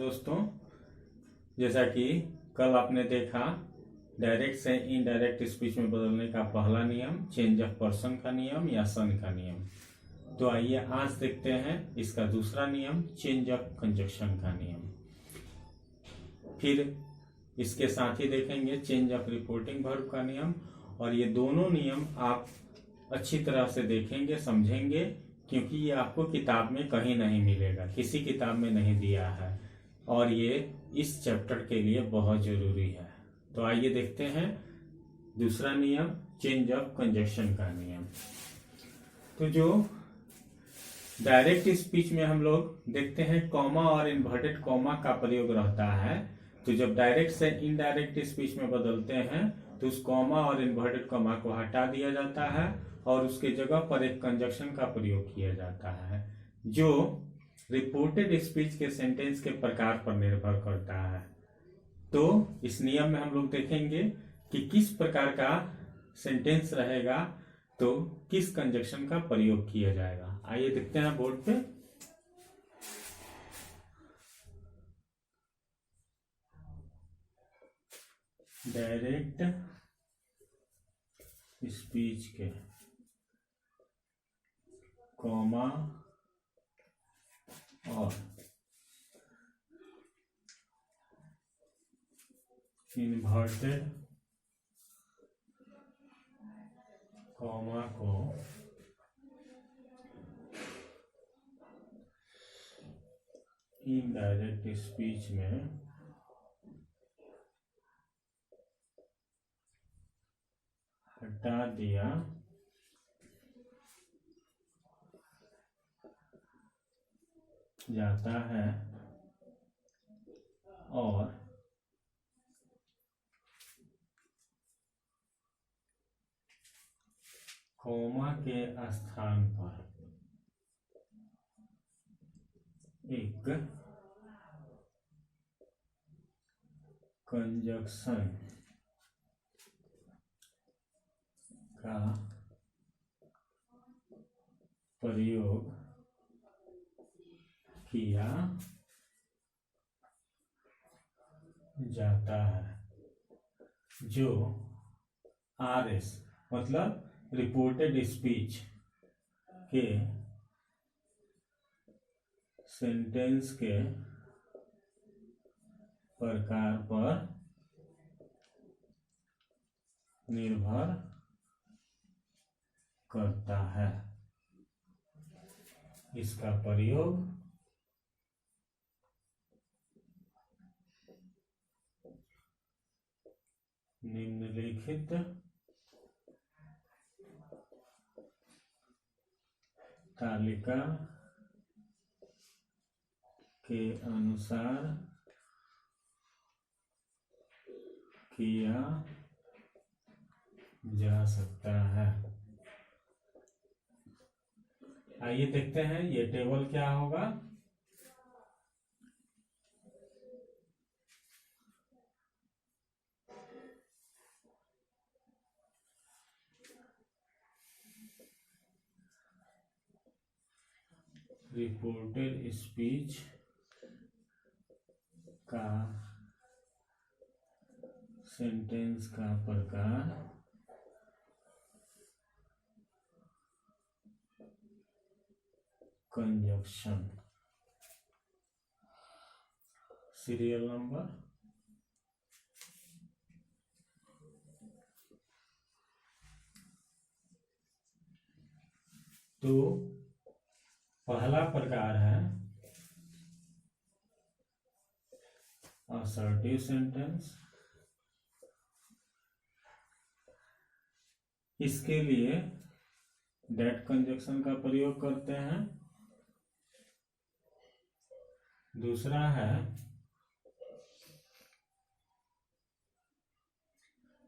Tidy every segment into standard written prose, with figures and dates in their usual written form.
दोस्तों, जैसा कि कल आपने देखा डायरेक्ट से इनडायरेक्ट स्पीच में बदलने का पहला नियम चेंज ऑफ पर्सन का नियम या सन का नियम। तो आइए आज देखते हैं इसका दूसरा नियम चेंज ऑफ कंजक्शन का नियम। फिर इसके साथ ही देखेंगे चेंज ऑफ रिपोर्टिंग वर्ब का नियम। और ये दोनों नियम आप अच्छी तरह से देखेंगे, समझेंगे, क्योंकि ये आपको किताब में कहीं नहीं मिलेगा, किसी किताब में नहीं दिया है और ये इस चैप्टर के लिए बहुत जरूरी है। तो आइए देखते हैं दूसरा नियम चेंज ऑफ कंजक्शन का नियम। तो जो डायरेक्ट स्पीच में हम लोग देखते हैं कॉमा और इन्वर्टेड कॉमा का प्रयोग रहता है। तो जब डायरेक्ट से इनडायरेक्ट स्पीच में बदलते हैं तो उस कॉमा और इन्वर्टेड कॉमा को हटा दिया जाता है और उसके जगह पर एक कंजक्शन का प्रयोग किया जाता है जो रिपोर्टेड स्पीच के सेंटेंस के प्रकार पर निर्भर करता है। तो इस नियम में हम लोग देखेंगे कि किस प्रकार का सेंटेंस रहेगा तो किस कंजक्शन का प्रयोग किया जाएगा। आइए देखते हैं बोर्ड पे। डायरेक्ट स्पीच के कॉमा और इन्वर्टेड कॉमा को इनडायरेक्ट स्पीच में हटा दिया जाता है और कॉमा के स्थान पर एक कंजक्शन का प्रयोग किया जाता है जो आरएस मतलब रिपोर्टेड स्पीच के सेंटेंस के प्रकार पर निर्भर करता है। इसका प्रयोग निम्नलिखित तालिका के अनुसार किया जा सकता है। आइए देखते हैं ये टेबल क्या होगा। रिपोर्टेड स्पीच का सेंटेंस का प्रकार कंजक्शन। सीरियल नंबर तो पहला प्रकार है असर्टिव सेंटेंस। इसके लिए डेट कंजक्शन का प्रयोग करते हैं। दूसरा है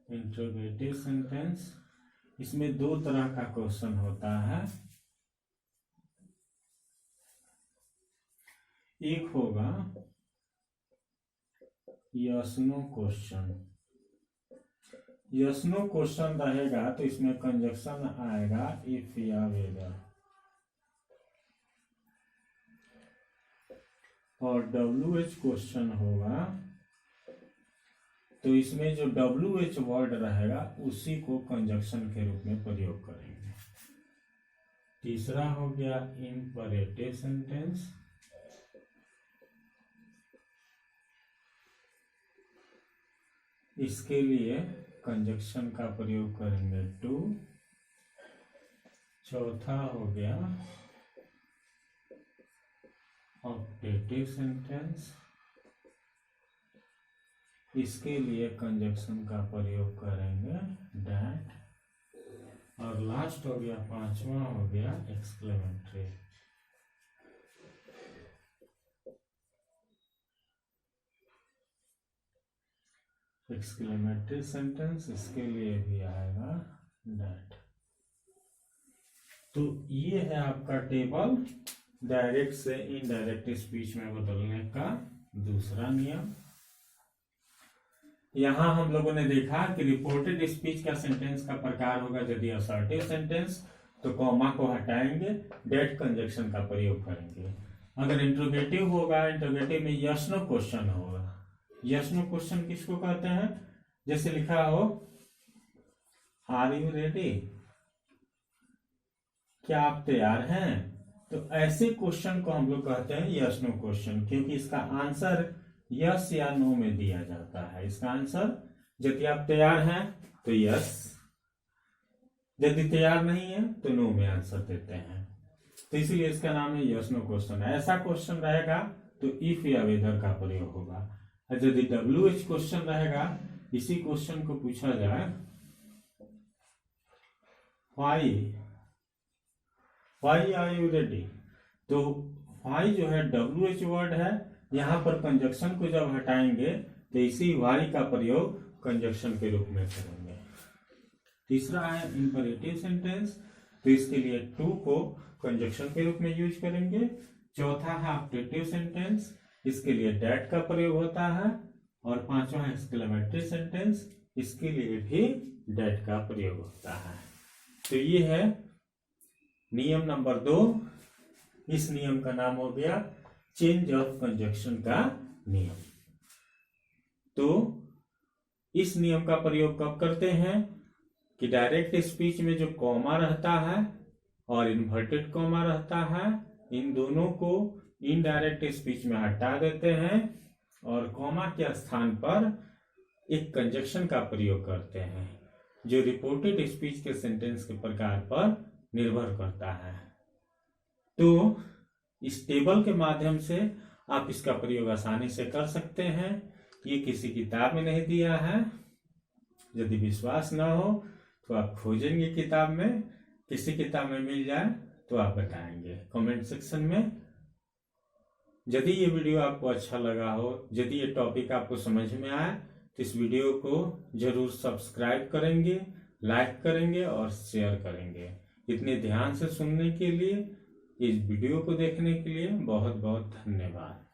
इंट्रोगेटिव सेंटेंस। इसमें दो तरह का क्वेश्चन होता है। एक होगा yes no question. Yes no question रहेगा तो इसमें कंजक्शन आएगा इफ या वेदर। और WH क्वेश्चन होगा तो इसमें जो WH वर्ड रहेगा उसी को कंजक्शन के रूप में प्रयोग करेंगे। तीसरा हो गया इंपरेटिव सेंटेंस। इसके लिए कंजक्शन का प्रयोग करेंगे टू। चौथा हो गया ऑप्टेटिव सेंटेंस। इसके लिए कंजक्शन का प्रयोग करेंगे दैट। और लास्ट हो गया पांचवा हो गया एक्सक्लेमेटरी। एक्सक्लेमेटरी सेंटेंस इसके लिए भी आएगा दैट। तो ये है आपका टेबल डायरेक्ट से इनडायरेक्ट स्पीच में बदलने का दूसरा नियम। यहां हम लोगों ने देखा कि रिपोर्टेड स्पीच का सेंटेंस का प्रकार होगा यदि असर्टिव सेंटेंस तो कॉमा को हटाएंगे, डेट कंजक्शन का प्रयोग करेंगे। अगर इंट्रोगेटिव होगा, इंट्रोगेटिव में यस नो क्वेश्चन होगा। यस नो क्वेश्चन किसको कहते हैं? जैसे लिखा हो आर यू रेडी, क्या आप तैयार हैं? तो ऐसे क्वेश्चन को हम लोग कहते हैं यस नो क्वेश्चन, क्योंकि इसका आंसर यस या नो में दिया जाता है। इसका आंसर यदि आप तैयार हैं तो यस, यदि तैयार नहीं है तो नो में आंसर देते हैं। तो इसीलिए इसका नाम है यस नो क्वेश्चन। ऐसा क्वेश्चन रहेगा तो इफ या वेदर का प्रयोग होगा। और यदि WH क्वेश्चन रहेगा, इसी क्वेश्चन को पूछा जाए व्हाई आर यू रेडी, तो व्हाई जो है WH वर्ड है, यहां पर कंजक्शन को जब हटाएंगे तो इसी व्हाई का प्रयोग कंजक्शन के रूप में करेंगे। तीसरा है इंपरेटिव सेंटेंस, तो इसके लिए टू को कंजक्शन के रूप में यूज करेंगे। चौथा है ऑप्टेटिव सेंटेंस, इसके लिए डेट का प्रयोग होता है। और पांचवा है एक्सक्लेमेटरी सेंटेंस, इसके लिए भी डेट का प्रयोग होता है। तो ये है नियम नंबर 2। इस नियम का नाम हो गया चेंज ऑफ कंजक्शन का नियम। तो इस नियम का प्रयोग कब करते हैं कि डायरेक्ट स्पीच में जो कॉमा रहता है और इन्वर्टेड कॉमा रहता है, इन दोनों को इनडायरेक्ट स्पीच में हटा देते हैं और कॉमा के स्थान पर एक कंजक्शन का प्रयोग करते हैं जो रिपोर्टेड स्पीच के सेंटेंस के प्रकार पर निर्भर करता है। तो इस टेबल के माध्यम से आप इसका प्रयोग आसानी से कर सकते हैं। ये किसी किताब में नहीं दिया है। यदि विश्वास ना हो तो आप खोजेंगे किताब में, किसी किताब में मिल जाए तो आप बताएंगे कमेंट सेक्शन में। यदि ये वीडियो आपको अच्छा लगा हो, यदि ये टॉपिक आपको समझ में आए तो इस वीडियो को जरूर सब्सक्राइब करेंगे, लाइक करेंगे और शेयर करेंगे। इतने ध्यान से सुनने के लिए, इस वीडियो को देखने के लिए बहुत बहुत धन्यवाद।